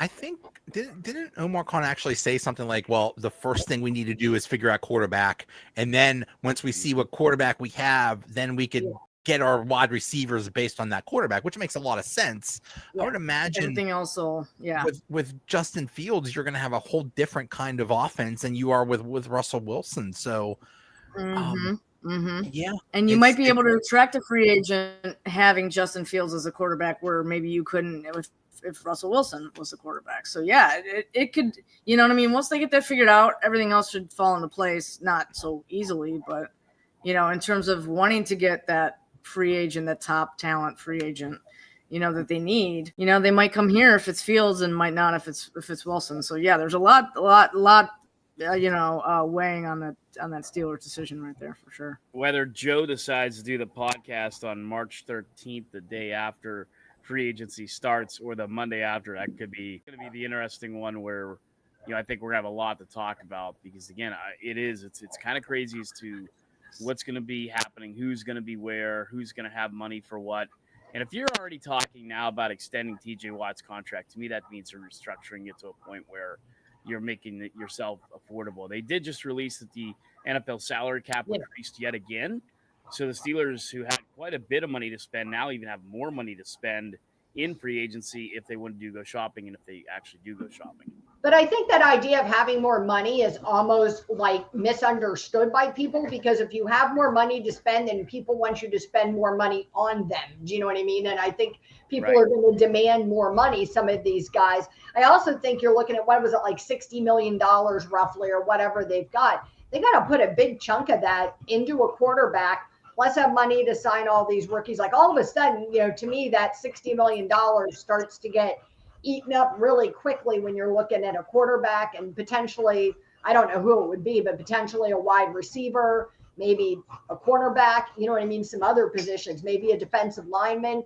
I think didn't Omar Khan actually say something like, "Well, the first thing we need to do is figure out quarterback, and then once we see what quarterback we have, then we could get our wide receivers based on that quarterback," which makes a lot of sense. I would imagine everything else will, with Justin Fields, you're going to have a whole different kind of offense than you are with Russell Wilson. So, yeah, and you might be able to attract a free agent having Justin Fields as a quarterback where maybe you couldn't if Russell Wilson was the quarterback. So yeah, it could, you know what I mean? Once they get that figured out, everything else should fall into place, not so easily, but you know, in terms of wanting to get that free agent, that top talent free agent, you know, that they need, you know, they might come here if it's Fields and might not if it's Wilson. So yeah, there's a lot weighing on that Steelers decision right there for sure. Whether Joe decides to do the podcast on March 13th, the day after free agency starts, or the Monday after, that could be going to be the interesting one where, you know, I think we're going to have a lot to talk about because again, it's kind of crazy as to what's going to be happening, who's going to be where, who's going to have money for what. And if you're already talking now about extending TJ Watt's contract, to me that means you're restructuring it to a point where you're making it yourself affordable. They did just release that the NFL salary cap increased yet again. So the Steelers, who had quite a bit of money to spend, now even have more money to spend in free agency if they want to go shopping and if they actually do go shopping. But I think that idea of having more money is almost like misunderstood by people, because if you have more money to spend, then people want you to spend more money on them. Do you know what I mean? And I think people are going to demand more money, some of these guys. I also think you're looking at, what was it, like $60 million roughly or whatever they've got. They got to put a big chunk of that into a quarterback, plus have money to sign all these rookies. Like all of a sudden, you know, to me, that $60 million starts to get eaten up really quickly when you're looking at a quarterback and potentially, I don't know who it would be, but potentially a wide receiver, maybe a cornerback, you know what I mean? Some other positions, maybe a defensive lineman.